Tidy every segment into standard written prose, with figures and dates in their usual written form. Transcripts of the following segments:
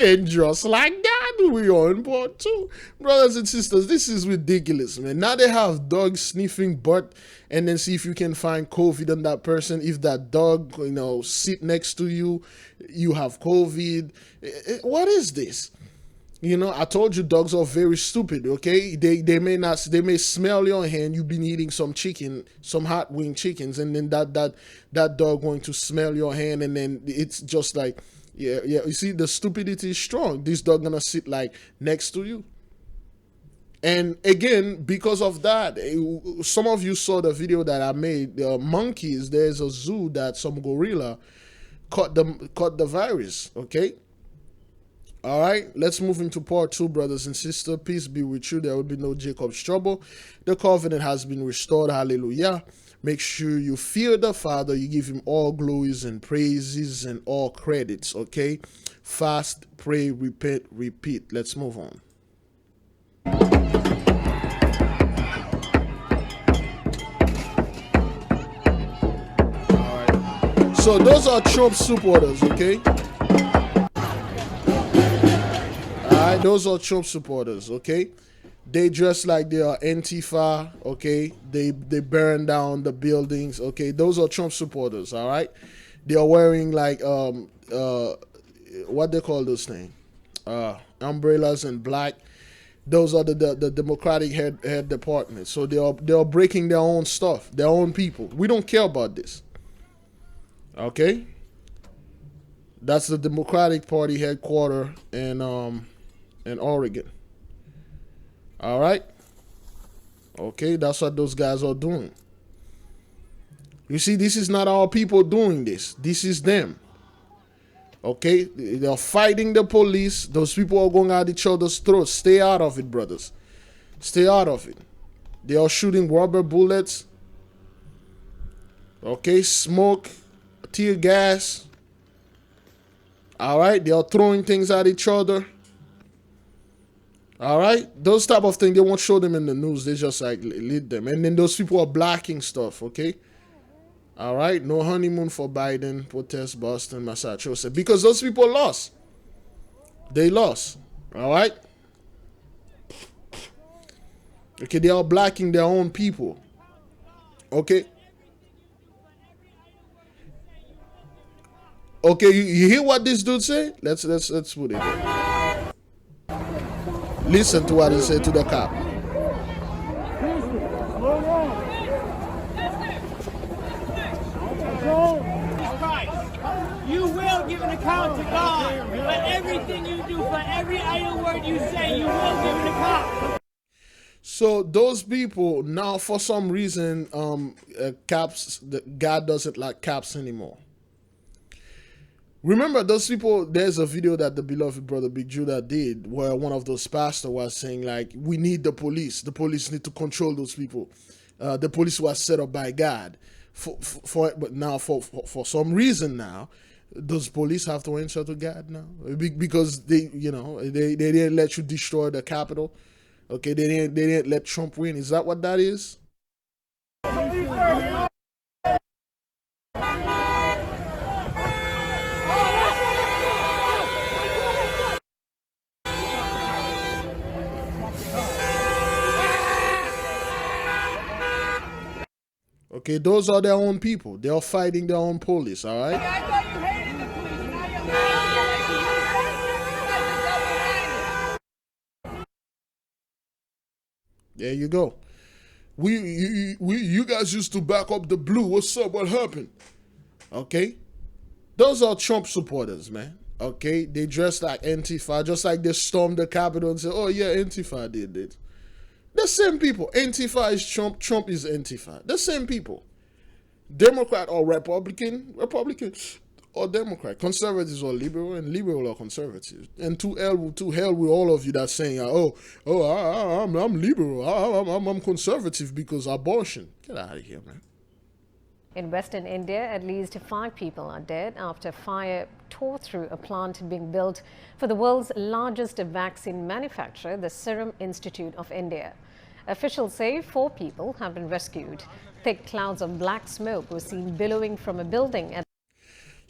Dangerous like that. We are on board too. Brothers and sisters, this is ridiculous, man. Now they have dogs sniffing butt and then see if you can find COVID on that person. If that dog, sit next to you, you have COVID. What is this? I told you dogs are very stupid, okay? They may smell your hand, you've been eating some chicken, some hot wing chickens, and then that dog going to smell your hand, and then it's just like, yeah, you see, the stupidity is strong. This dog gonna sit like next to you. And again, because of that, some of you saw the video that I made. The monkeys, there's a zoo that some gorilla caught the virus, okay? All right, let's move into part 2, brothers and sisters. Peace be with you. There will be no Jacob's trouble. The covenant has been restored. Hallelujah. Make sure you fear the Father. You give him all glories and praises and all credits, okay? Fast, pray, repent, repeat. Let's move on. All right. So those are Trump supporters, okay? Alright, those are Trump supporters, okay? They dress like they are Antifa, okay? They burn down the buildings, okay? Those are Trump supporters, alright? They are wearing like what they call those things? Umbrellas and black. Those are the Democratic head department. So they are breaking their own stuff, their own people. We don't care about this. Okay? That's the Democratic Party headquarters in Oregon. All right. Okay, that's what those guys are doing. You see, this is not our people doing this. This is them. Okay, they're fighting the police. Those people are going at each other's throats. Stay out of it, brothers. Stay out of it. They are shooting rubber bullets. Okay, smoke, tear gas. All right, they are throwing things at each other. All right, those type of things, they won't show them in the news. They just like lead them. And then those people are blocking stuff, okay? All right, no honeymoon for Biden, protest Boston, Massachusetts. Because those people lost. They lost, all right? Okay, they are blocking their own people, okay? Okay, you hear what this dude say? Let's put it in. Listen to what he said to the cop. You will give an account to God for everything you do, for every idle word you say, you will give an account. So those people now, for some reason, God doesn't like cops anymore. Remember those people, there's a video that the beloved brother Big Judah did where one of those pastors was saying like, we need the police. The police need to control those people. The police was set up by God. But now for some reason now, those police have to answer to God now. Because they didn't let you destroy the Capitol. Okay, they didn't let Trump win. Is that what that is? Okay, those are their own people. They are fighting their own police, all right? I thought you hated the police, and now you're There you go. You guys used to back up the blue. What's up? What happened? Okay? Those are Trump supporters, man. Okay? They dress like Antifa, just like they stormed the Capitol and said, oh yeah, Antifa did it. The same people. Antifa is Trump. Trump is Antifa. The same people. Democrat or Republican or Democrat. Conservatives or liberal, and liberal or conservative. And to hell with all of you that's saying, I'm liberal. I'm conservative because abortion. Get out of here, man. In western India, at least 5 people are dead after fire tore through a plant being built for the world's largest vaccine manufacturer, the Serum Institute of India. Officials say 4 people have been rescued. Thick clouds of black smoke were seen billowing from a building.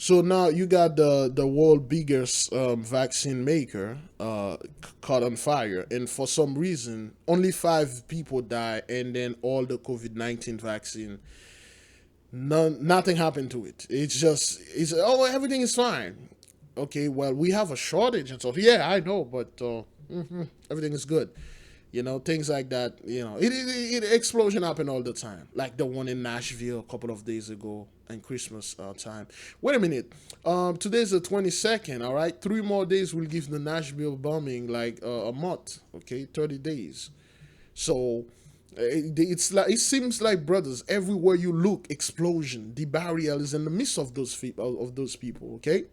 So now you got the world biggest vaccine maker caught on fire, and for some reason, only 5 people died, and then all the COVID-19 vaccine, nothing happened to it. It's oh, everything is fine. Okay, well, we have a shortage and stuff. Yeah, I know, but everything is good. Things like that. Explosion happen all the time, like the one in Nashville a couple of days ago and Christmas time. Wait a minute. Today's the 22nd. All right, 3 more days will give the Nashville bombing like a month. Okay, 30 days. So it seems like, brothers, everywhere you look, explosion. The burial is in the midst of those people. Okay.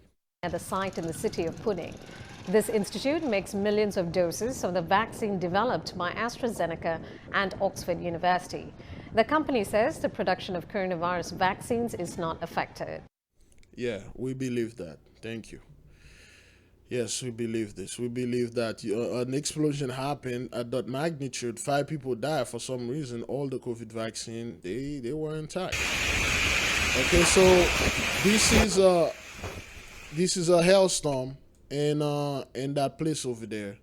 At the site in the city of Pune. This institute makes millions of doses of the vaccine developed by AstraZeneca and Oxford University. The company says the production of coronavirus vaccines is not affected. Yeah, we believe that. Thank you. Yes, we believe this. We believe that an explosion happened at that magnitude. 5 people died for some reason. All the COVID vaccine, they were intact. Okay, so this is a hailstorm in that place over there,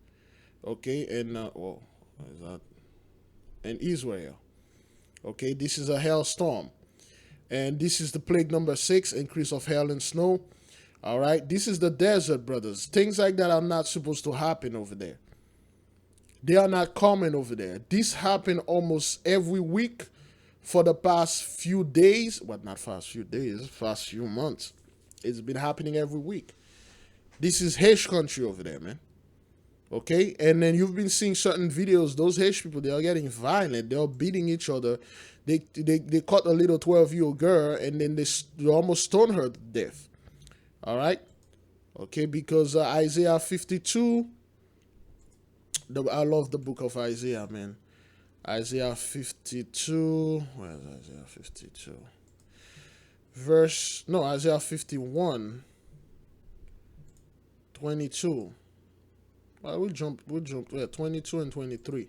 okay, and what is that? In Israel, okay. This is a hailstorm, and this is the plague number 6, increase of hail and snow. All right, this is the desert, brothers. Things like that are not supposed to happen over there. They are not common over there. This happened almost every week for the past few days. Well, not past few days, past few months. It's been happening every week. This is Haitian country over there, man. Okay? And then you've been seeing certain videos. Those Haitian people, they are getting violent. They are beating each other. They caught a little 12-year-old girl, and then they almost stoned her to death. All right? Okay, because Isaiah 52, I love the book of Isaiah, man. Isaiah 52, where is Isaiah 52? Isaiah 51. 22. Well, we'll jump 22 and 23.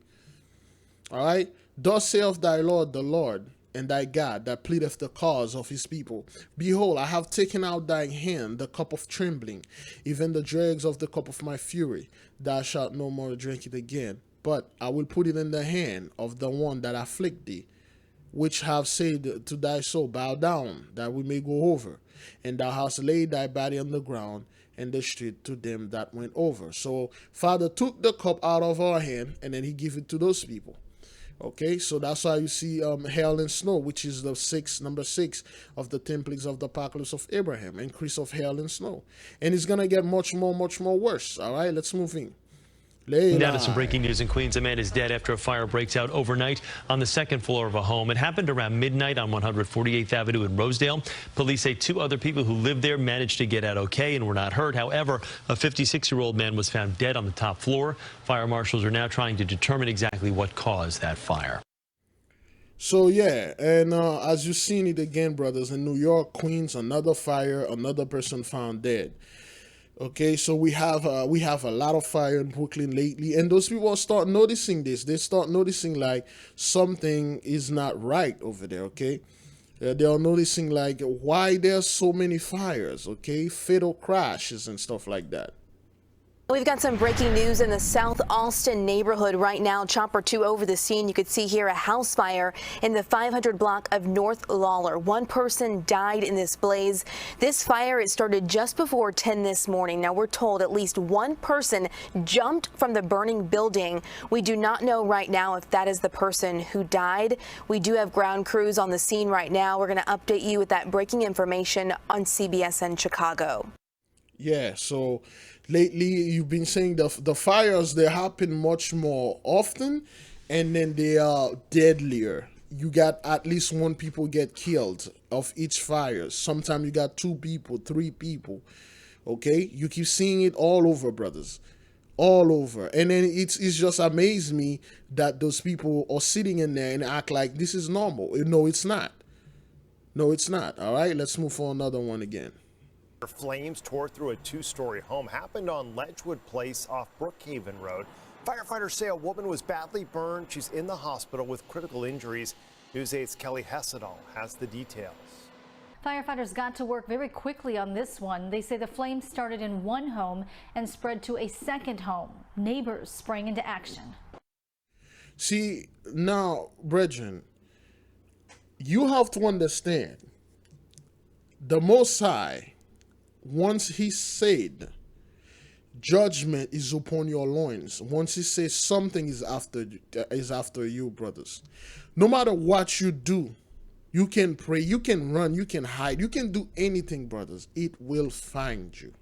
All right. Thus saith thy Lord, the Lord, and thy God, that pleadeth the cause of his people. Behold, I have taken out thine hand the cup of trembling, even the dregs of the cup of my fury. Thou shalt no more drink it again, but I will put it in the hand of the one that afflict thee, which have said to thy soul, bow down, that we may go over. And thou hast laid thy body on the ground, and the street to them that went over. So Father took the cup out of our hand, and then he gave it to those people. Okay, so that's why you see hail and snow, which is the number 6 of the 10 plagues of the apocalypse of Abraham, increase of hail and snow. And it's going to get much more worse. All right, let's move in. Now to some breaking news in Queens. A man is dead after a fire breaks out overnight on the 2nd floor of a home. It happened around midnight on 148th Avenue in Rosedale. Police say 2 other people who lived there managed to get out okay and were not hurt. However, a 56-year-old man was found dead on the top floor. Fire marshals are now trying to determine exactly what caused that fire. So yeah, and as you've seen it again, brothers, in New York, Queens, another fire, another person found dead. Okay, so we have a lot of fire in Brooklyn lately, and those people start noticing this. They start noticing like something is not right over there. Okay, they are noticing like why there's so many fires. Okay, fatal crashes and stuff like that. We've got some breaking news in the South Austin neighborhood right now. Chopper 2 over the scene. You could see here a house fire in the 500 block of North Lawler. 1 person died in this blaze. This fire, it started just before 10 this morning. Now we're told at least 1 person jumped from the burning building. We do not know right now if that is the person who died. We do have ground crews on the scene right now. We're going to update you with that breaking information on CBSN Chicago. Yeah, so lately you've been saying the fires, they happen much more often, and then they are deadlier. You got at least 1 people get killed of each fire. Sometimes you got 2 people, 3 people. Okay, you keep seeing it all over, brothers, all over. And then it's just amazed me that those people are sitting in there and act like this is normal. No, it's not. No, it's not. All right, let's move for another one again. Flames tore through a 2-story home. Happened on Ledgewood Place off Brookhaven Road. Firefighters say a woman was badly burned. She's in the hospital with critical injuries. News 8's Kelly Hessedal has the details. Firefighters got to work very quickly on this one. They say the flames started in one home and spread to a second home. Neighbors sprang into action. See, now, brethren, you have to understand, the Most High, once he said, judgment is upon your loins. Once he says something is after you, brothers. No matter what you do, you can pray, you can run, you can hide, you can do anything, brothers. It will find you.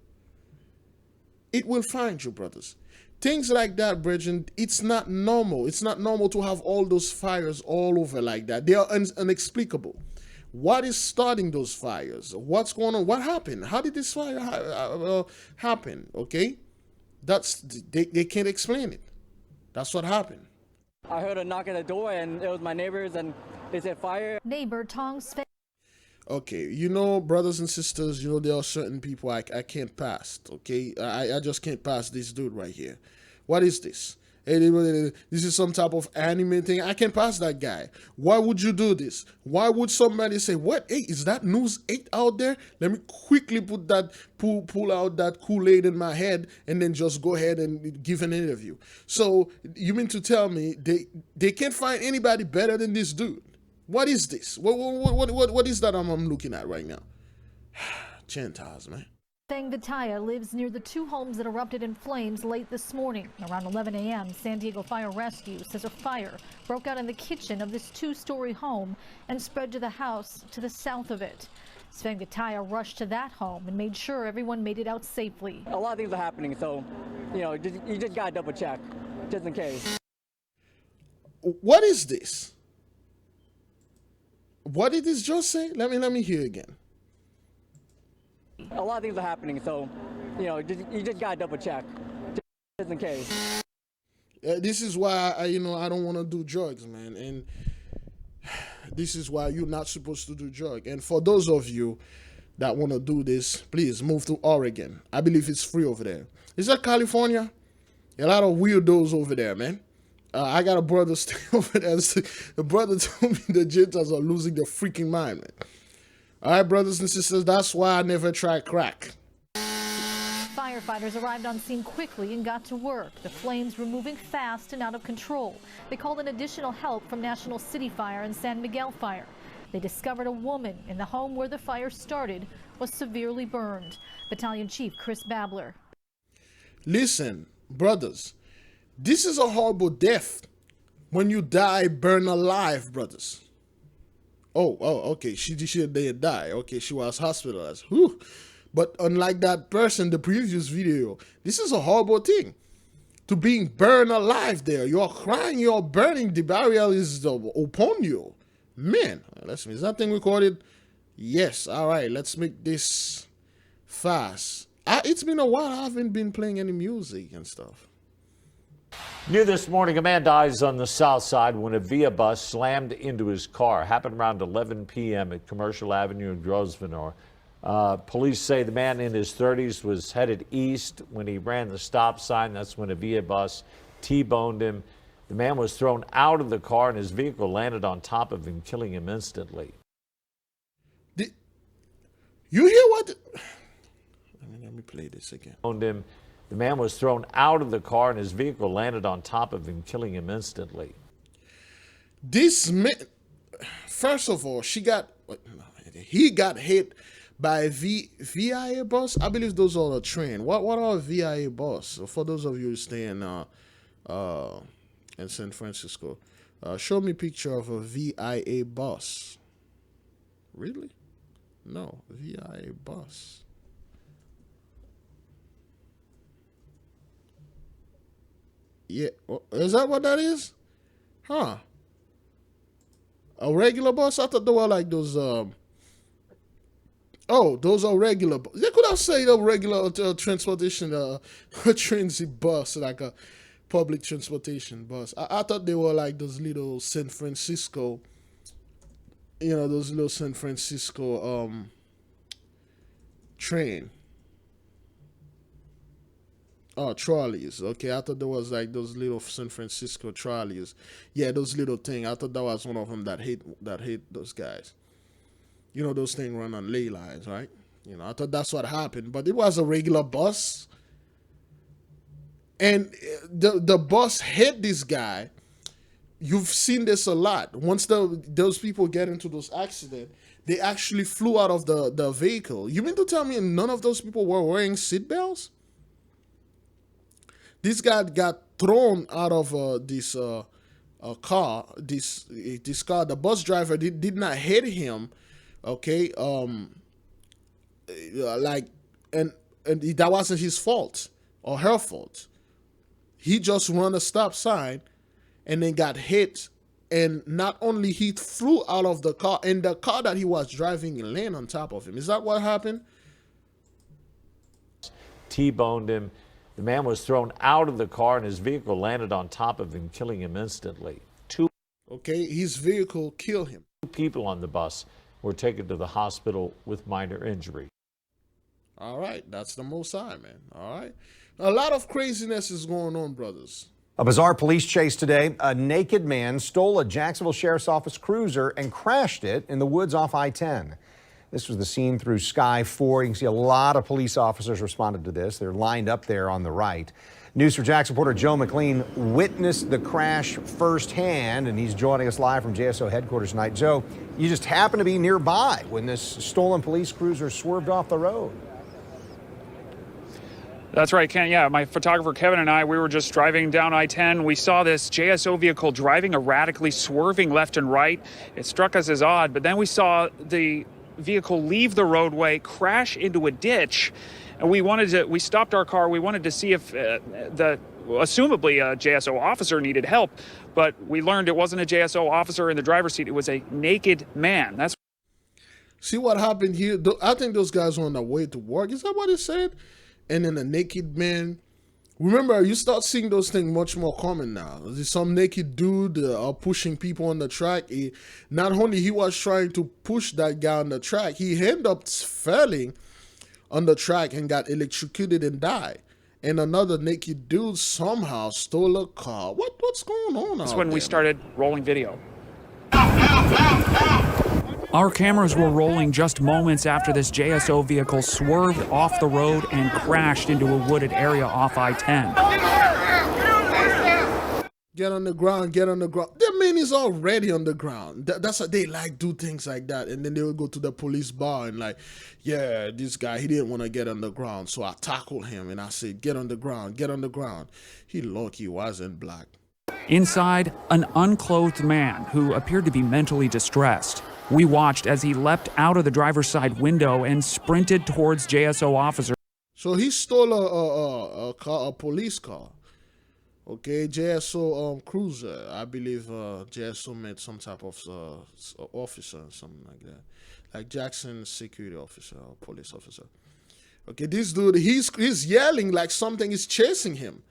It will find you, brothers. Things like that, brethren, it's not normal. It's not normal to have all those fires all over like that. They are inexplicable. What is starting those fires? What's going on? What happened? How did this fire happen? Okay? They can't explain it. That's what happened. I heard a knock at the door, and it was my neighbors, and they said fire. Neighbor Tong's. Okay, you know, brothers and sisters, you know, there are certain people I can't pass, okay? I just can't pass this dude right here. What is this? This is some type of anime thing. I can't pass that guy. Why would you do this? Why would somebody say, what? Hey, is that News 8 out there? Let me quickly put that, pull out that Kool-Aid in my head and then just go ahead and give an interview. So you mean to tell me they can't find anybody better than this dude? What is this? What is that I'm looking at right now? Gentiles, man. FiveYearOld lives near the two homes that erupted in flames late this morning. Around 11 a.m., San Diego Fire Rescue says a fire broke out in the kitchen of this two-story home and spread to the house to the south of it. FiveYearOld rushed to that home and made sure everyone made it out safely. A lot of things are happening, so, you know, you just got to double check, just in case. What is this? What did this just say? Let me hear again. A lot of things are happening, so, you know, you just got to double check, just in case. This is why, I don't want to do drugs, man. And this is why you're not supposed to do drugs. And for those of you that want to do this, please move to Oregon. I believe it's free over there. Is that California? A lot of weirdos over there, man. I got a brother stay over there. The brother told me the Gentiles are losing their freaking mind, man. All right, brothers and sisters, that's why I never tried crack. Firefighters arrived on scene quickly and got to work. The flames were moving fast and out of control. They called in additional help from National City Fire and San Miguel Fire. They discovered a woman in the home where the fire started was severely burned. Battalion Chief Chris Babler. Listen, brothers, this is a horrible death. When you die, burn alive, brothers. Oh, okay. She didn't die. Okay, she was hospitalized. Whew. But unlike that person, the previous video, this is a horrible thing. To being burned alive there. You're crying, you're burning. The burial is upon you. Man, let's see. Is that thing recorded? Yes. All right, let's make this fast. It's been a while. I haven't been playing any music and stuff. New this morning, a man dies on the south side when a Via bus slammed into his car. Happened around 11 p.m. at Commercial Avenue in Grosvenor. Police say the man in his 30s was headed east when he ran the stop sign. That's when a Via bus T-boned him. The man was thrown out of the car and his vehicle landed on top of him, killing him instantly. You hear what? Let me play this again. The man was thrown out of the car and his vehicle landed on top of him, killing him instantly. This man, first of all, he got hit by a VIA bus. I believe those are a train. What are a VIA bus? For those of you who stay in San Francisco, show me a picture of a VIA bus. Really? No, VIA bus. Yeah, is that what that is? Huh? A regular bus? I thought they were like those. Oh, those are regular. They could have said a regular transportation, a transit bus, like a public transportation bus. I thought they were like those little San Francisco. Those little San Francisco train. Oh, trolleys. Okay, I thought there was like those little San Francisco trolleys. Yeah, those little things. I thought that was one of them that hit those guys. You know, those things run on ley lines, right? You know, I thought that's what happened, but it was a regular bus. And the bus hit this guy. You've seen this a lot. Once those people get into those accidents, they actually flew out of the vehicle. You mean to tell me none of those people were wearing seatbelts? This guy got thrown out of this car. This car. The bus driver did not hit him. Okay. Like, and that wasn't his fault or her fault. He just run a stop sign and then got hit. And not only he flew out of the car, and the car that he was driving landed on top of him. Is that what happened? T-boned him. The man was thrown out of the car and his vehicle landed on top of him, killing him instantly. Okay, his vehicle killed him. 2 people on the bus were taken to the hospital with minor injury. All right, that's the Most High, man. All right. A lot of craziness is going on, brothers. A bizarre police chase today. A naked man stole a Jacksonville Sheriff's Office cruiser and crashed it in the woods off I-10. This was the scene through Sky 4. You can see a lot of police officers responded to this. They're lined up there on the right. News 4 Jax reporter Joe McLean witnessed the crash firsthand, and he's joining us live from JSO headquarters tonight. Joe, you just happened to be nearby when this stolen police cruiser swerved off the road. That's right, Ken. Yeah, my photographer Kevin and I, we were just driving down I-10. We saw this JSO vehicle driving erratically, swerving left and right. It struck us as odd, but then we saw the vehicle leave the roadway, crash into a ditch, and we stopped our car. We wanted to see if assumably a JSO officer needed help, but we learned it wasn't a JSO officer in the driver's seat. It was a naked man. That's See what happened here? I think those guys were on their way to work. Is that what it said? And then a naked man. Remember, you start seeing those things much more common now. There's some naked dude pushing people on the track. Not only he was trying to push that guy on the track, he ended up falling on the track and got electrocuted and died. And another naked dude somehow stole a car. What's going on? That's when we started rolling video. Our cameras were rolling just moments after this JSO vehicle swerved off the road and crashed into a wooded area off I-10. Get on the ground, get on the ground. That man is already on the ground. That's what they like, do things like that. And then they will go to the police bar and like, yeah, this guy, he didn't want to get on the ground. So I tackled him and I said, get on the ground, get on the ground. He lucky wasn't black. Inside, an unclothed man who appeared to be mentally distressed. We watched as he leapt out of the driver's side window and sprinted towards JSO officers. So he stole a police car. Okay, JSO cruiser. I believe JSO meant some type of officer or something like that. Like Jackson security officer or police officer. Okay, this dude, he's yelling like something is chasing him.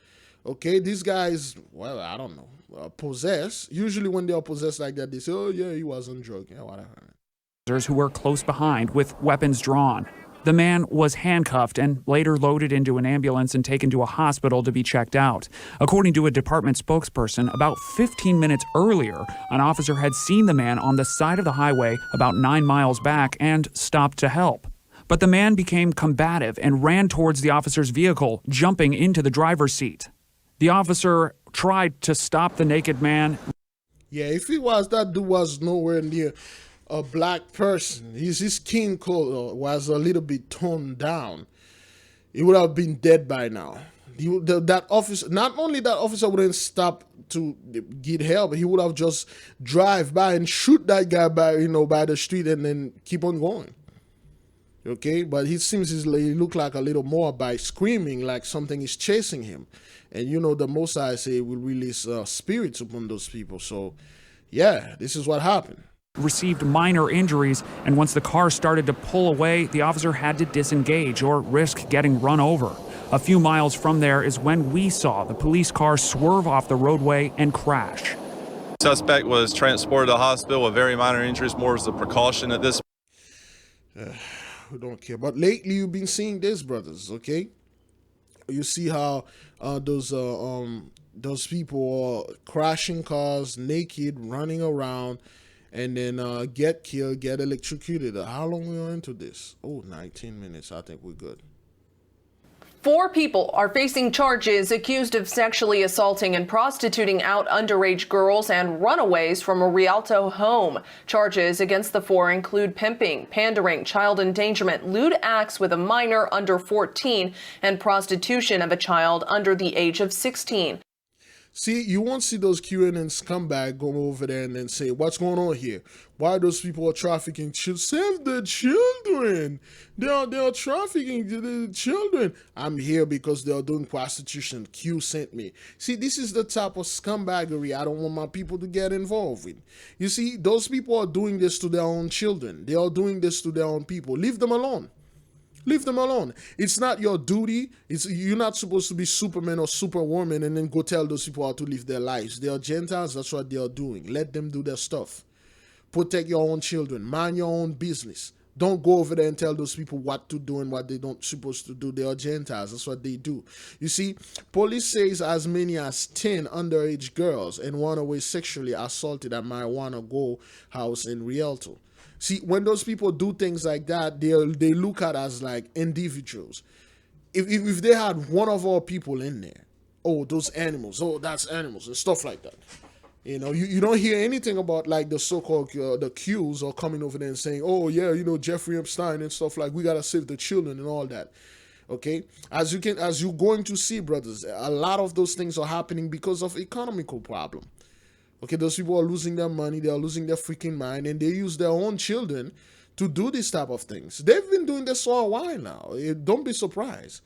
Okay, these guys, well, I don't know, possessed. Usually when they are possessed like that, they say, oh yeah, he wasn't drunk. Yeah, whatever. Who were close behind with weapons drawn. The man was handcuffed and later loaded into an ambulance and taken to a hospital to be checked out. According to a department spokesperson, about 15 minutes earlier, an officer had seen the man on the side of the highway about 9 miles back and stopped to help. But the man became combative and ran towards the officer's vehicle, jumping into the driver's seat. The officer tried to stop the naked man. Yeah, if he was, that dude was nowhere near a black person. His skin color was a little bit toned down. He would have been dead by now. That officer, not only that officer wouldn't stop to get help, he would have just drive by and shoot that guy by the street and then keep on going. Okay, but he seems he look like a little more by screaming like something is chasing him. And the Most High say will release spirits upon those people. So, yeah, this is what happened. Received minor injuries, and once the car started to pull away, the officer had to disengage or risk getting run over. A few miles from there is when we saw the police car swerve off the roadway and crash. Suspect was transported to the hospital with very minor injuries, more as a precaution at this. We don't care. But lately you've been seeing this, brothers, okay? You see how those people are crashing cars, naked, running around, and then get killed, get electrocuted. How long we are into this? Oh, 19 minutes. I think we're good. 4 people are facing charges accused of sexually assaulting and prostituting out underage girls and runaways from a Rialto home. Charges against the 4 include pimping, pandering, child endangerment, lewd acts with a minor under 14, and prostitution of a child under the age of 16. See, you won't see those QAnon scumbag go over there and then say, what's going on here? Why those people are trafficking children? Save the children. They are trafficking the children. I'm here because they are doing prostitution. Q sent me. See, this is the type of scumbaggery I don't want my people to get involved with. You see, those people are doing this to their own children. They are doing this to their own people. Leave them alone. Leave them alone. It's not your duty. You're not supposed to be Superman or Superwoman and then go tell those people how to live their lives. They are Gentiles. That's what they are doing. Let them do their stuff. Protect your own children. Mind your own business. Don't go over there and tell those people what to do and what they don't supposed to do. They are Gentiles. That's what they do. You see, police says as many as 10 underage girls and runaway sexually assaulted at Marijuana Go house in Rialto. See, when those people do things like that, they look at as like individuals. If they had one of our people in there, oh, those animals, oh, that's animals and stuff like that. You know, you don't hear anything about like the so-called the Qs are coming over there and saying, oh yeah, you know, Jeffrey Epstein and stuff like we gotta save the children and all that. Okay, as you're going to see, brothers, a lot of those things are happening because of economical problem. Okay, those people are losing their money, they are losing their freaking mind, and they use their own children to do this type of things. They've been doing this for a while now. Don't be surprised.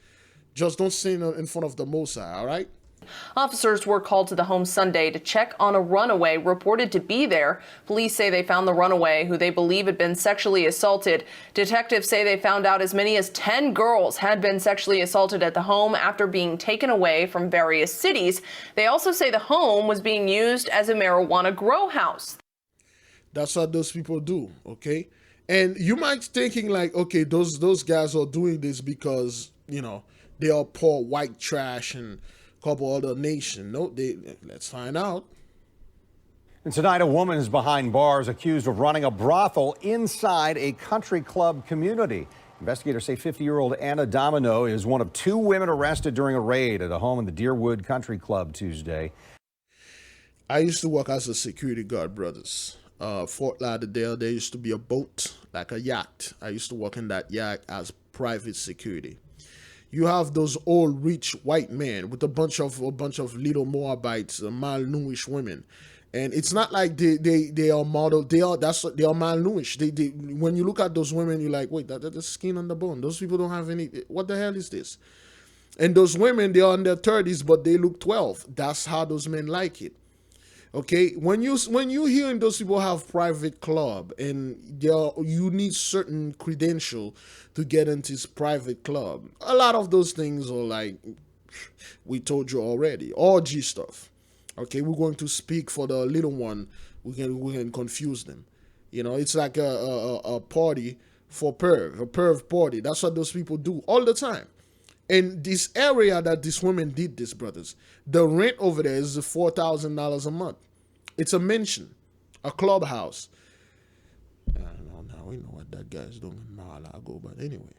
Just don't sin in front of the Most High, all right? Officers were called to the home Sunday to check on a runaway reported to be there. Police say they found the runaway, who they believe had been sexually assaulted. Detectives say they found out as many as 10 girls had been sexually assaulted at the home after being taken away from various cities. They also say the home was being used as a marijuana grow house. That's what those people do, okay? And you might be thinking like, okay, those guys are doing this because, you know, they are poor white trash and couple other nation. No, let's find out. And tonight, a woman is behind bars accused of running a brothel inside a country club community. Investigators say 50-year-old Anna Domino is one of 2 women arrested during a raid at a home in the Deerwood Country Club Tuesday. I used to work as a security guard, brothers. Fort Lauderdale, there used to be a boat, like a yacht. I used to work in that yacht as private security. You have those old rich white men with a bunch of little Moabites, malnourished women, and it's not like they are modeled. They are malnourished. They when you look at those women, you're like, wait, that's skin on the bone. Those people don't have any. What the hell is this? And those women, they are in their 30s, but they look 12. That's how those men like it. Okay, when you hearing those people have private club and you need certain credential to get into this private club, a lot of those things are like we told you already, orgy stuff. Okay, we're going to speak for the little one. We can confuse them. You know, it's like a party for perv, a perv party. That's what those people do all the time. And this area that this woman did this, brothers, the rent over there is $4,000 a month. It's a mansion, a clubhouse. I don't know, now we know what that guy's doing in Mar-a-Lago, but anyway.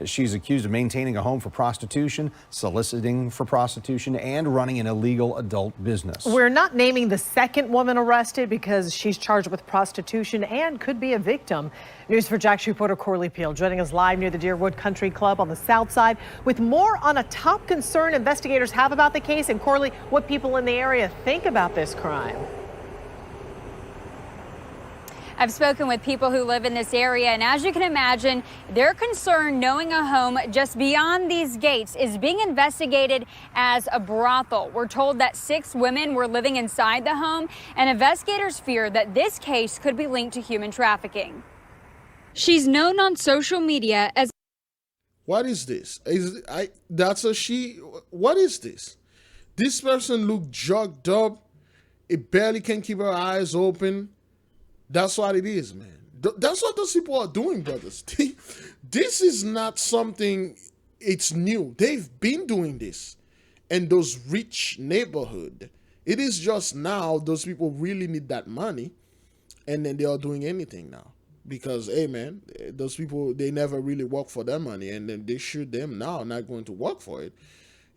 She's accused of maintaining a home for prostitution, soliciting for prostitution, and running an illegal adult business. We're not naming the second woman arrested because she's charged with prostitution and could be a victim. News4Jax reporter Corley Peel joining us live near the Deerwood Country Club on the south side with more on a top concern investigators have about the case, and Corley, what people in the area think about this crime. I've spoken with people who live in this area, and as you can imagine, they're concerned knowing a home just beyond these gates is being investigated as a brothel. We're told that 6 women were living inside the home, and investigators fear that this case could be linked to human trafficking. She's known on social media as... What is this? That's a she? What is this? This person looked jugged up. It barely can keep her eyes open. That's what it is, man. That's what those people are doing, brothers. This is not something, it's new. They've been doing this in those rich neighborhoods. It is just now those people really need that money. and then they are doing anything now. Because, hey, man, those people, they never really work for their money, and then they shoot them now, not going to work for it.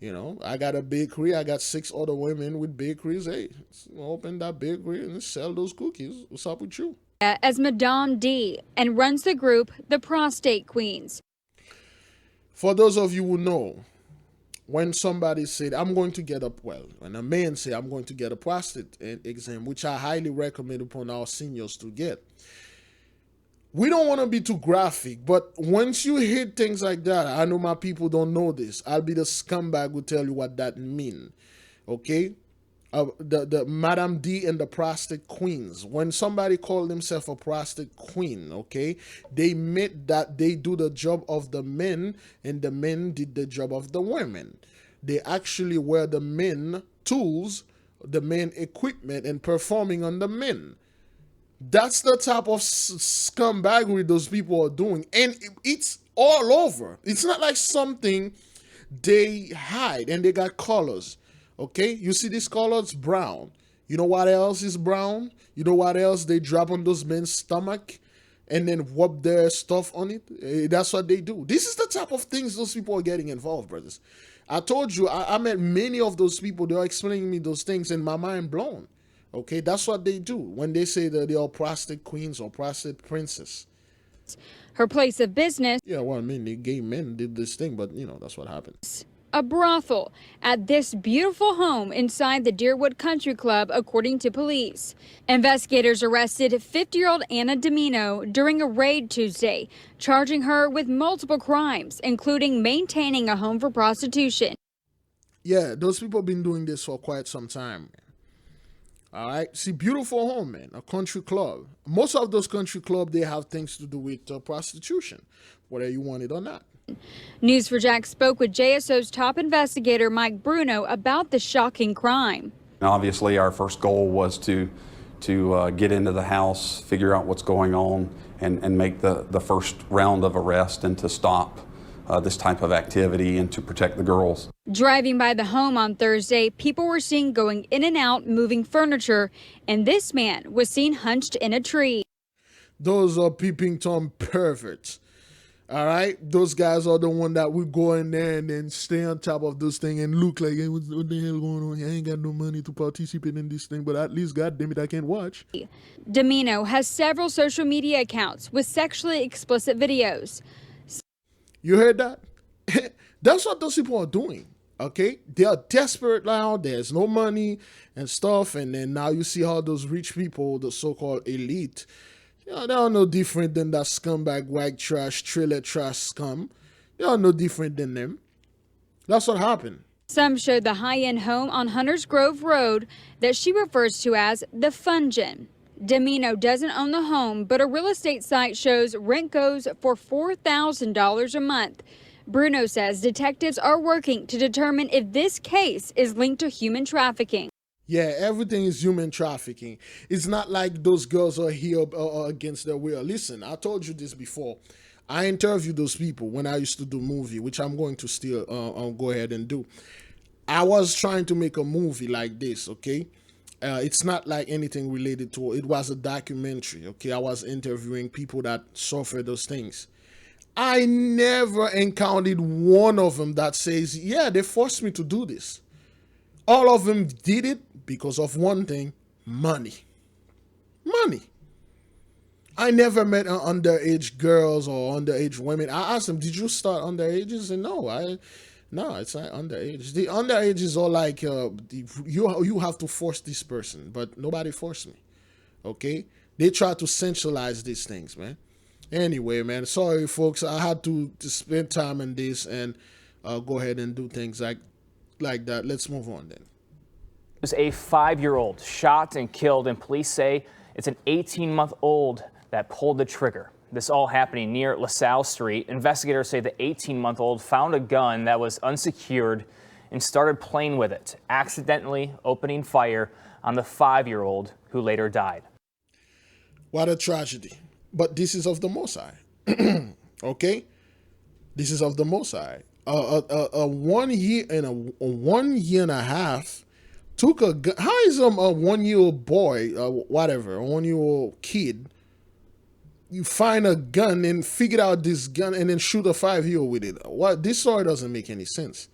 You know, I got a bakery. I got 6 other women with bakeries. Hey, open that bakery and sell those cookies. What's up with you? As Madame D and runs the group, the Prostate Queens. For those of you who know, when somebody said, I'm going to get when a man say, I'm going to get a prostate exam, which I highly recommend upon our seniors to get. We don't want to be too graphic, but once you hear things like that, I know my people don't know this. I'll be the scumbag who tell you what that mean. Okay? The Madame D and the prostate queens. When somebody called themselves a prostate queen, okay, they meant that they do the job of the men and the men did the job of the women. They actually were the men tools, the men equipment, and performing on the men. That's the type of scumbaggery those people are doing. And it's all over. It's not like something they hide and they got colors. Okay? You see this color? It's brown. You know what else is brown? You know what else they drop on those men's stomach and then rub their stuff on it? That's what they do. This is the type of things those people are getting involved, brothers. I told you, I met many of those people. They are explaining me those things and my mind blown. Okay, that's what they do when they say that they are prostate queens or prostate princess. Her place of business. Yeah, well, I mean, the gay men did this thing, but, you know, that's what happens. A brothel at this beautiful home inside the Deerwood Country Club, according to police. Investigators arrested 50-year-old Anna Domino during a raid Tuesday, charging her with multiple crimes, including maintaining a home for prostitution. Yeah, those people have been doing this for quite some time. All right. See, beautiful home, man. A country club. Most of those country clubs, they have things to do with prostitution, whether you want it or not. News4Jax spoke with JSO's top investigator, Mike Bruno, about the shocking crime. Obviously, our first goal was to get into the house, figure out what's going on, and make the first round of arrest and to stop this type of activity and to protect the girls. Driving by the home on Thursday, people were seen going in and out, moving furniture, and this man was seen hunched in a tree. Those are peeping Tom perverts. All right? Those guys are the one that would go in there and then stay on top of this thing and look like, hey, what the hell going on? I ain't got no money to participate in this thing, but at least, goddammit, I can watch. Domino has several social media accounts with sexually explicit videos. You heard that? That's what those people are doing, okay? They are desperate now. There's no money and stuff. And then now you see how those rich people, the so-called elite, you know, they are no different than that scumbag, wag trash, trailer trash scum. They are no different than them. That's what happened. Some showed the high-end home on Hunters Grove Road that she refers to as the Fungin. Domino doesn't own the home, but a real estate site shows rent goes for $4,000 a month. Bruno says detectives are working to determine if this case is linked to human trafficking. Yeah, everything is human trafficking. It's not like those girls are here against their will. Listen, I told you this before. I interviewed those people when I used to do movie, which I'm going to still go ahead and do. I was trying to make a movie like this, okay? It's not like anything related to it. It was a documentary, okay? I was interviewing people that suffer those things. I never encountered one of them that says, yeah, they forced me to do this. All of them did it because of one thing, money. Money. I never met underage girls or underage women. I asked them, did you start underage? They said, no, it's not underage. The underages are like, you have to force this person, but nobody forced me, okay? They try to centralize these things, man. Anyway, man, sorry, folks. I had to spend time in this and go ahead and do things like that. Let's move on then. It was a 5-year-old shot and killed, and police say it's an 18-month-old that pulled the trigger. This all happening near LaSalle Street. Investigators say the 18-month-old found a gun that was unsecured and started playing with it, accidentally opening fire on the 5-year-old who later died. What a tragedy. But this is of the Most High. Okay? This is of the Most High. A 1 year and a half took a gun. How is a 1-year-old boy, whatever, a 1-year-old kid, you find a gun and figure out this gun and then shoot a 5-year-old with it? What? This story doesn't make any sense.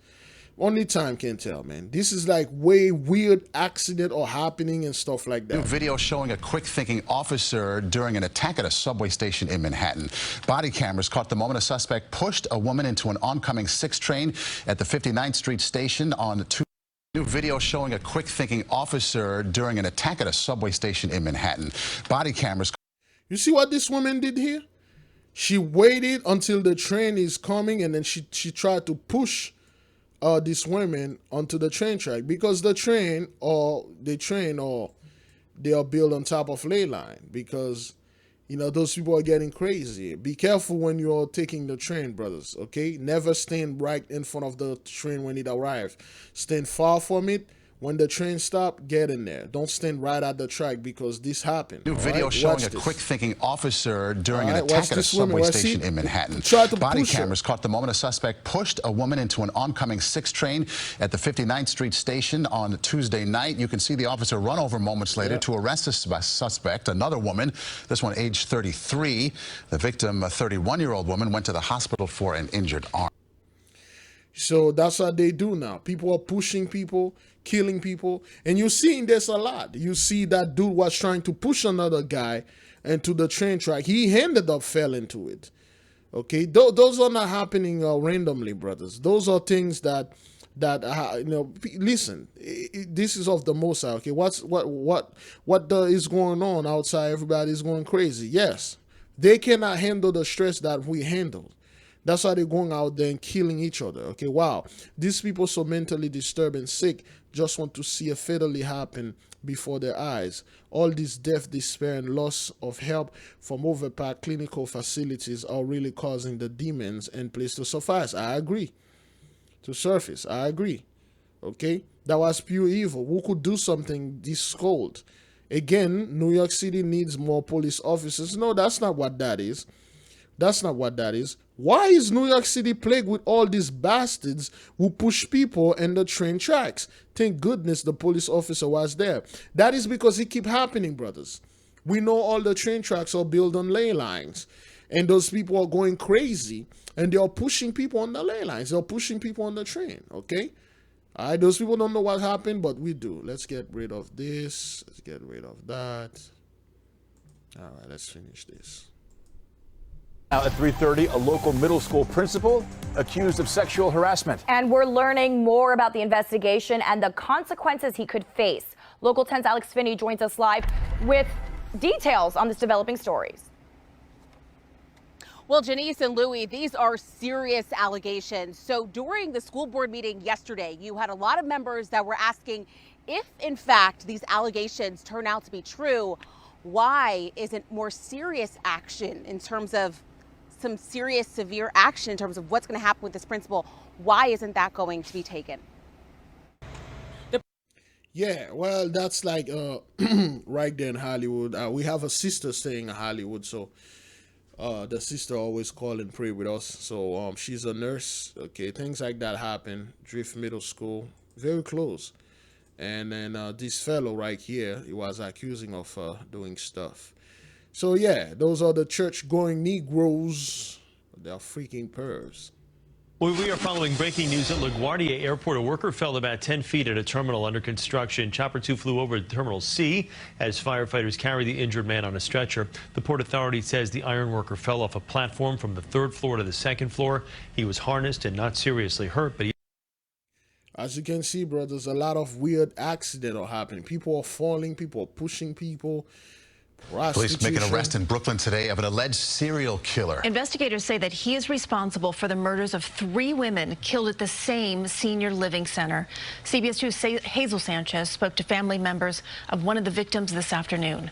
Only time can tell, man. This is like way weird accident or happening and stuff like that. New video showing a quick-thinking officer during an attack at a subway station in Manhattan. Body cameras caught the moment a suspect pushed a woman into an oncoming 6 train at the 59th Street station on Tuesday. New video showing a quick-thinking officer during an attack at a subway station in Manhattan. Body cameras. You see what this woman did here? She waited until the train is coming and then she tried to push this woman onto the train track, because they are built on top of ley line, because you know those people are getting crazy. Be careful when you're taking the train, brothers, okay? Never stand right in front of the train when it arrives. Stand far from it. When the train stops, get in there. Don't stand right at the track, because this happened. New video showing a quick-thinking officer during an attack at a subway station in Manhattan. Body cameras caught the moment a suspect pushed a woman into an oncoming 6 train at the 59th Street station on Tuesday night. You can see the officer run over moments later to arrest the suspect, another woman, this one aged 33. The victim, a 31-year-old woman, went to the hospital for an injured arm. So that's what they do now. People are pushing people, killing people. And you're seeing this a lot. You see that dude was trying to push another guy into the train track. He ended up fell into it. Okay, those are not happening randomly, brothers. Those are things that you know. Listen, this is of the Most High. Okay, what is going on outside? Everybody's going crazy. Yes, they cannot handle the stress that we handle. That's why they're going out there and killing each other. Okay, wow. These people so mentally disturbed and sick just want to see a fatally happen before their eyes. All this death, despair, and loss of help from overpacked clinical facilities are really causing the demons and place to suffice. I agree. To surface, I agree. Okay, that was pure evil. Who could do something this cold? Again, New York City needs more police officers. No, that's not what that is. That's not what that is. Why is New York City plagued with all these bastards who push people in the train tracks? Thank goodness the police officer was there. That is because it keep happening, brothers. We know all the train tracks are built on ley lines. And those people are going crazy. And they are pushing people on the ley lines. They're pushing people on the train, okay? All right, those people don't know what happened, but we do. Let's get rid of this. Let's get rid of that. All right, let's finish this. Now at 3:30, a local middle school principal accused of sexual harassment. And we're learning more about the investigation and the consequences he could face. Local 10's Alex Finney joins us live with details on this developing stories. Well, Janice and Louie, these are serious allegations. So during the school board meeting yesterday, you had a lot of members that were asking if, in fact, these allegations turn out to be true, why isn't more serious action in terms of some serious, severe action in terms of what's going to happen with this principal? Why isn't that going to be taken? Yeah, well, that's like right there in Hollywood. We have a sister staying in Hollywood, so the sister always call and pray with us. So she's a nurse. Okay, things like that happen. Drift Middle School, very close. And then this fellow right here, he was accusing of doing stuff. So yeah, those are the church-going Negroes. They're freaking pervs. Well, we are following breaking news at LaGuardia Airport. A worker fell about 10 feet at a terminal under construction. Chopper 2 flew over Terminal C as firefighters carry the injured man on a stretcher. The Port Authority says the iron worker fell off a platform from the 3rd floor to the 2nd floor. He was harnessed and not seriously hurt, but he... As you can see, bro, there's a lot of weird accidents are happening. People are falling, people are pushing people. Police make an arrest in Brooklyn today of an alleged serial killer. Investigators say that he is responsible for the murders of 3 women killed at the same senior living center. CBS 2's Hazel Sanchez spoke to family members of one of the victims this afternoon.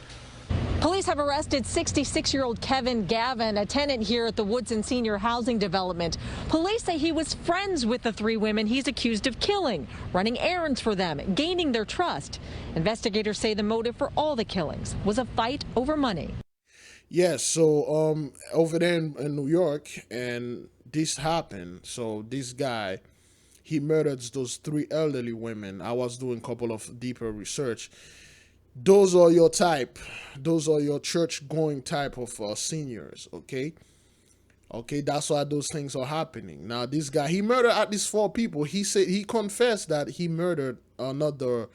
Police have arrested 66-year-old Kevin Gavin, a tenant here at the Woodson Senior Housing Development. Police say he was friends with the 3 women he's accused of killing, running errands for them, gaining their trust. Investigators say the motive for all the killings was a fight over money. Yes, so over there in New York, and this happened. So this guy, he murdered those 3 elderly women. I was doing a couple of deeper research. Those are your type. Those are your church-going type of seniors, okay? Okay, that's why those things are happening. Now, this guy, he murdered at least 4 people. He said he confessed that he murdered another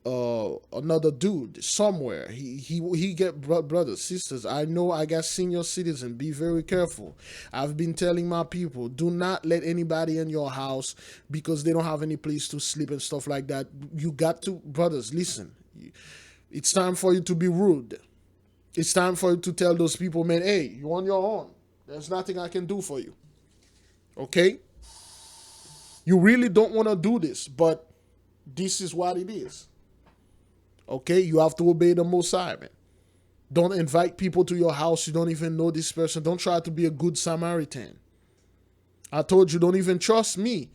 dude somewhere. He get brothers, sisters. I know I got senior citizens. Be very careful. I've been telling my people, do not let anybody in your house because they don't have any place to sleep and stuff like that. You got to, brothers, listen. It's time for you to be rude. It's time for you to tell those people, man, hey, you're on your own. There's nothing I can do for you. Okay? You really don't want to do this, but this is what it is. Okay? You have to obey the Most High, man. Don't invite people to your house. You don't even know this person. Don't try to be a good Samaritan. I told you, don't even trust me.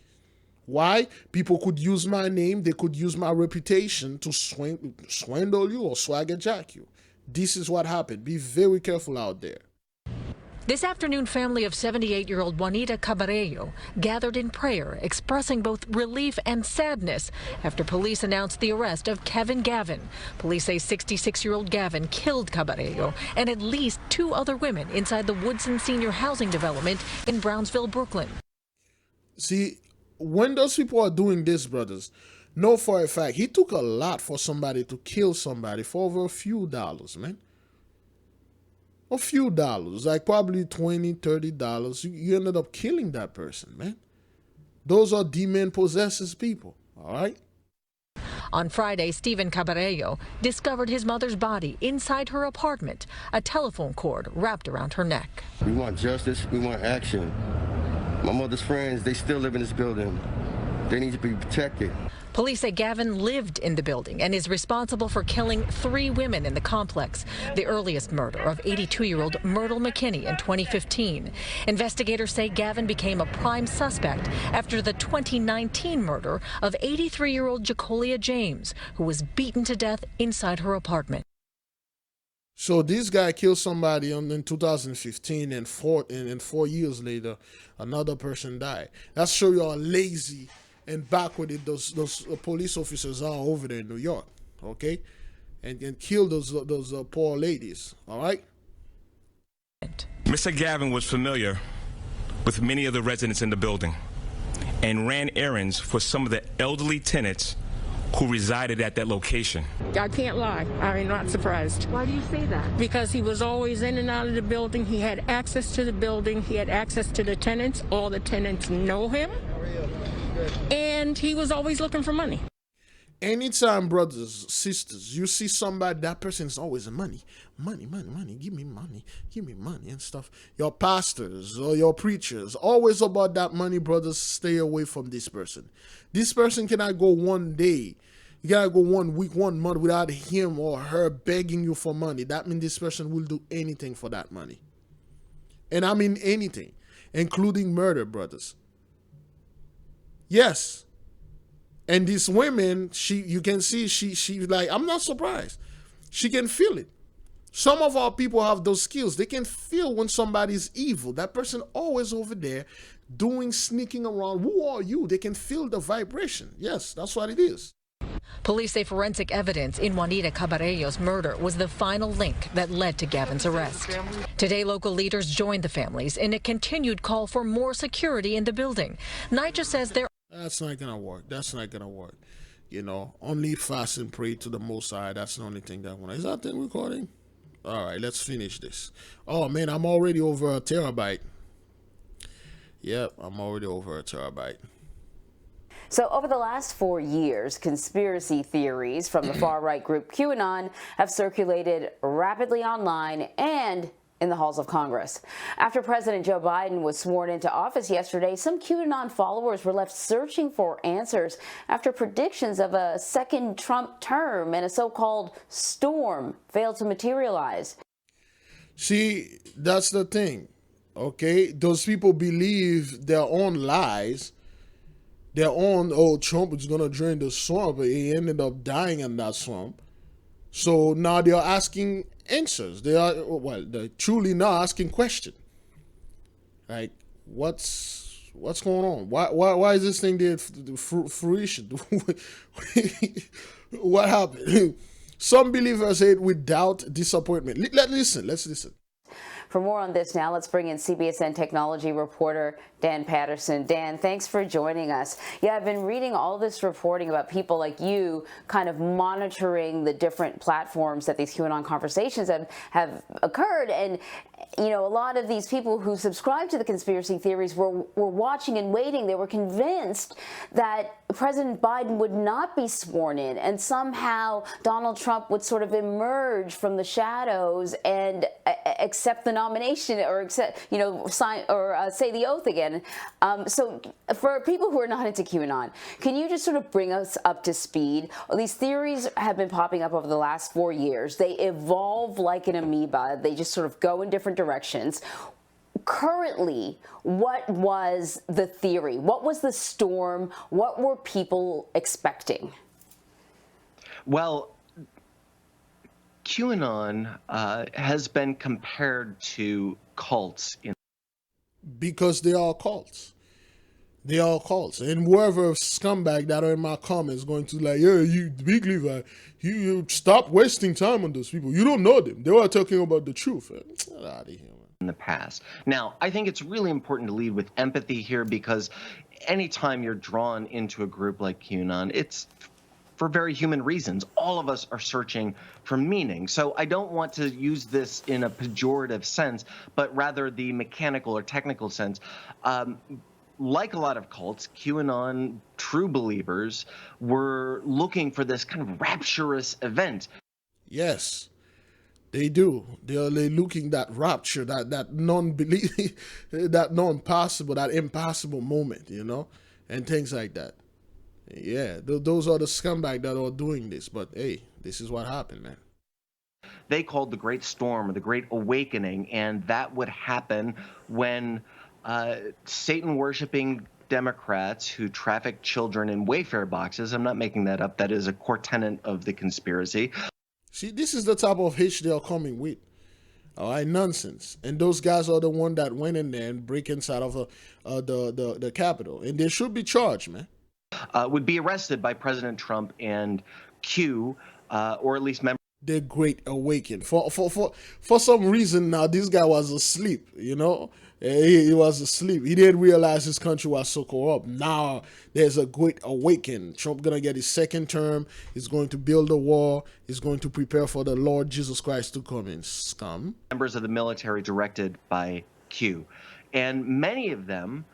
Why? People could use my name. They could use my reputation to swindle you or swagger jack you. This is what happened. Be very careful out there. This afternoon, family of 78-year-old Juanita Caballero gathered in prayer, expressing both relief and sadness after police announced the arrest of Kevin Gavin. Police say 66-year-old Gavin killed Caballero and at least 2 other women inside the Woodson Senior Housing Development in Brownsville, Brooklyn. See, when those people are doing this, brothers, know for a fact, he took a lot for somebody to kill somebody for over a few dollars, man. A few dollars, like probably $20, $30. You ended up killing that person, man. Those are demon-possessed people, all right? On Friday, Stephen Caballero discovered his mother's body inside her apartment, a telephone cord wrapped around her neck. We want justice. We want action. My mother's friends, they still live in this building. They need to be protected. Police say Gavin lived in the building and is responsible for killing 3 women in the complex, the earliest murder of 82-year-old Myrtle McKinney in 2015. Investigators say Gavin became a prime suspect after the 2019 murder of 83-year-old Jacolia James, who was beaten to death inside her apartment. So this guy killed somebody in 2015, and 4 years later, another person died. That shows you how lazy and backward those police officers are over there in New York, okay? And kill those poor ladies, all right? Mr. Gavin was familiar with many of the residents in the building and ran errands for some of the elderly tenants who resided at that location. I can't lie. I'm not surprised. Why do you say that? Because he was always in and out of the building. He had access to the building. He had access to the tenants. All the tenants know him. And he was always looking for money. Anytime, brothers, sisters, you see somebody, that person is always money, give me money and stuff. Your pastors or your preachers, always about that money, brothers, stay away from this person. This person cannot go one day, you gotta go 1 week, 1 month without him or her begging you for money. That means this person will do anything for that money. And I mean anything, including murder, brothers. Yes. And these women, you can see, she like, I'm not surprised. She can feel it. Some of our people have those skills. They can feel when somebody's evil. That person always over there sneaking around. Who are you? They can feel the vibration. Yes, that's what it is. Police say forensic evidence in Juanita Caballero's murder was the final link that led to Gavin's arrest. Today, local leaders joined the families in a continued call for more security in the building. NYCHA says there. That's not gonna work. That's not gonna work. You know, only fast and pray to the Most High. That's the only thing that one. Is that thing recording? All right, let's finish this. Oh man, I'm already over a terabyte. Yep, I'm already over a terabyte. So over the last 4 years, conspiracy theories from the far-right group QAnon have circulated rapidly online and in the halls of Congress. After President Joe Biden was sworn into office yesterday, some QAnon followers were left searching for answers after predictions of a second Trump term and a so-called storm failed to materialize. See, that's the thing, okay? Those people believe their own lies, their own, oh, Trump is going to drain the swamp, but he ended up dying in that swamp. So now they're asking answers. They're truly not asking questions. Like, what's What's going on? Why is this thing there fruition? What happened? Some believers say it with doubt, disappointment. Let's listen. For more on this now, let's bring in CBSN technology reporter Dan Patterson. Dan, thanks for joining us. Yeah, I've been reading all this reporting about people like you kind of monitoring the different platforms that these QAnon conversations have occurred. And, you know, a lot of these people who subscribe to the conspiracy theories were watching and waiting. They were convinced that President Biden would not be sworn in, and somehow Donald Trump would sort of emerge from the shadows and accept the nomination, or accept, you know, sign or say the oath again. So for people who are not into QAnon, can you just sort of bring us up to speed? These theories have been popping up over the last 4 years. They evolve like an amoeba. They just sort of go in different directions. Currently, what was the theory? What was the storm? What were people expecting? Well, QAnon has been compared to cults. Because they are cults. They are cults. And whoever scumbag that are in my comments going to like, yeah, you, Big Levi, you stop wasting time on those people. You don't know them. They were talking about the truth. Get out of here. In the past. Now, I think it's really important to lead with empathy here, because anytime you're drawn into a group like QAnon, it's for very human reasons. All of us are searching for meaning. So I don't want to use this in a pejorative sense, but rather the mechanical or technical sense. Like a lot of cults, QAnon true believers were looking for this kind of rapturous event. Yes. They do. They're looking that rapture, that non-belief, that non-possible, that impossible moment, you know, and things like that. Yeah, those are the scumbag that are doing this. But hey, this is what happened, man. They called the Great Storm or the Great Awakening, and that would happen when Satan-worshiping Democrats who traffic children in Wayfair boxes, I'm not making that up, that is a core tenet of the conspiracy. See, this is the type of hitch they are coming with. All right, nonsense. And those guys are the one that went in there and break inside of the Capitol. And they should be charged, man. Would be arrested by President Trump and Q, or at least members. The Great Awakening. For some reason now, this guy was asleep, you know. He was asleep. He didn't realize his country was so corrupt. Now there's a great awakening. Trump gonna get his second term. He's going to build a wall. He's going to prepare for the Lord Jesus Christ to come in. Scum. Members of the military directed by Q. And many of them,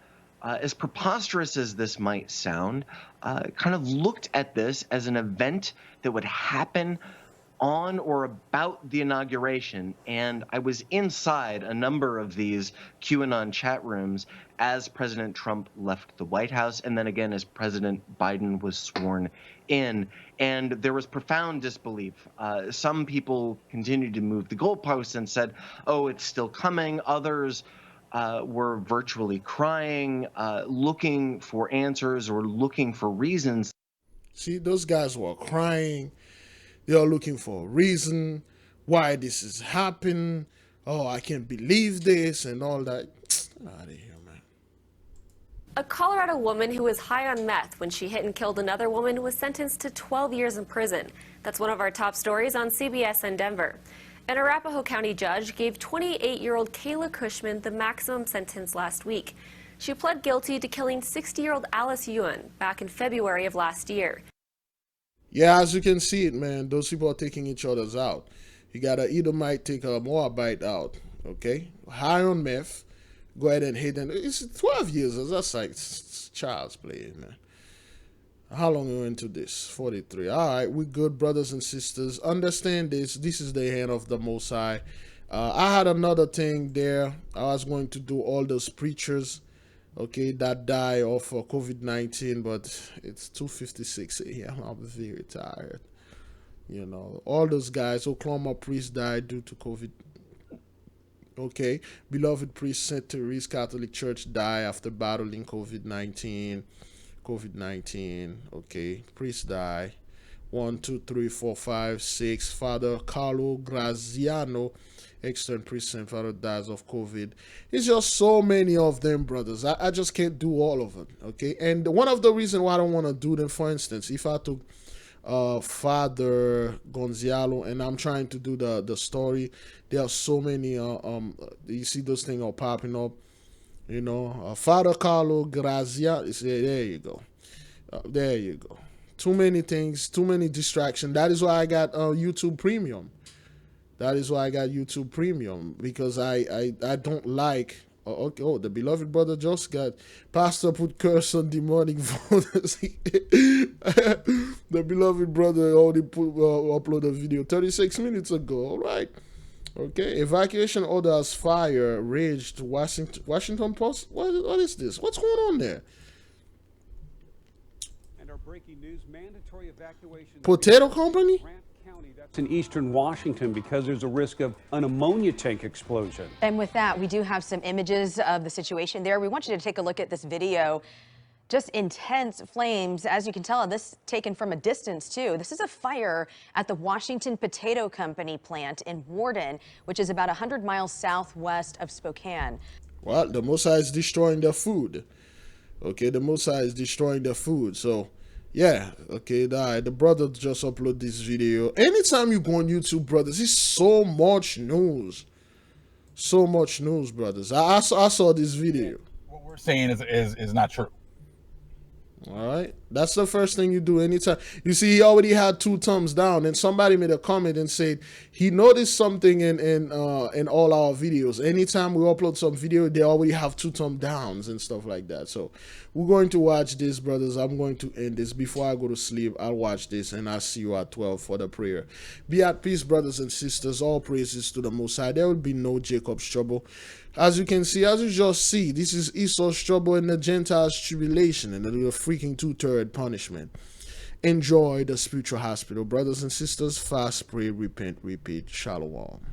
as preposterous as this might sound, kind of looked at this as an event that would happen on or about the inauguration. And I was inside a number of these QAnon chat rooms as President Trump left the White House, and then again as President Biden was sworn in. And there was profound disbelief. Some people continued to move the goalposts and said, oh, it's still coming. Others were virtually crying, looking for answers or looking for reasons. See, those guys were crying. They are looking for a reason why this is happening. Oh, I can't believe this and all that. Get out of here, man. A Colorado woman who was high on meth when she hit and killed another woman was sentenced to 12 years in prison. That's one of our top stories on CBS in Denver. An Arapahoe County judge gave 28-year-old Kayla Cushman the maximum sentence last week. She pled guilty to killing 60-year-old Alice Ewan back in February of last year. Yeah, as you can see it, man, those people are taking each other's out. You got a Edomite take a Moabite out, okay? High on meth, go ahead and hit them. It's 12 years. That's like child's play, man. How long are we into this? 43. All right, we good, brothers and sisters. Understand this. This is the hand of the Most High. I had another thing there. I was going to do all those preachers, okay, that die of COVID-19, but it's 2:56 a.m. I'm very tired. You know, all those guys. Oklahoma priest died due to COVID. Okay, Biglevipriest St. Therese Catholic Church died after battling COVID-19. Okay, priest die. 1, 2, 3, 4, 5, 6. Father Carlo Graziano Extern Precinct Father dies of COVID. It's just so many of them, brothers. I just can't do all of them, okay? And one of the reasons why I don't want to do them, for instance, if I took Father Gonzalo and I'm trying to do the story, there are so many, you see those things are popping up, you know, Father Carlo Grazia, there you go. There you go. Too many things, too many distractions. That is why I got YouTube Premium. That is why I got YouTube Premium, because I don't like. Oh, the beloved brother just got pastor put curse on demonic voters. The beloved brother already uploaded a video 36 minutes ago. All right. Okay. Evacuation orders fire raged Washington Post. What is this? What's going on there? And our breaking news: mandatory evacuation. Potato Company. In eastern Washington because there's a risk of an ammonia tank explosion. And with that, we do have some images of the situation there. We want you to take a look at this video. Just intense flames. As you can tell, this taken from a distance too. This is a fire at the Washington Potato Company plant in Warden, which is about 100 miles southwest of Spokane. Well, the Most High is destroying their food. Okay, the Most High is destroying their food. So yeah, okay, the brother just upload this video. Anytime you go on YouTube, brothers, it's so much news. So much news, brothers. I saw this video. What we're saying is not true. All right, that's the first thing you do anytime. You see, he already had 2 thumbs down, and somebody made a comment and said he noticed something in all our videos. Anytime we upload some video, they already have 2 thumbs downs and stuff like that. So we're going to watch this, brothers. I'm going to end this before I go to sleep. I'll watch this, and I'll see you at 12 for the prayer. Be at peace, brothers and sisters. All praises to the Most High. There will be no Jacob's trouble. As you can see, as you just see, this is Esau's trouble and the Gentiles' tribulation and the freaking 2/3 punishment. Enjoy the spiritual hospital. Brothers and sisters, fast, pray, repent, repeat. Shalom.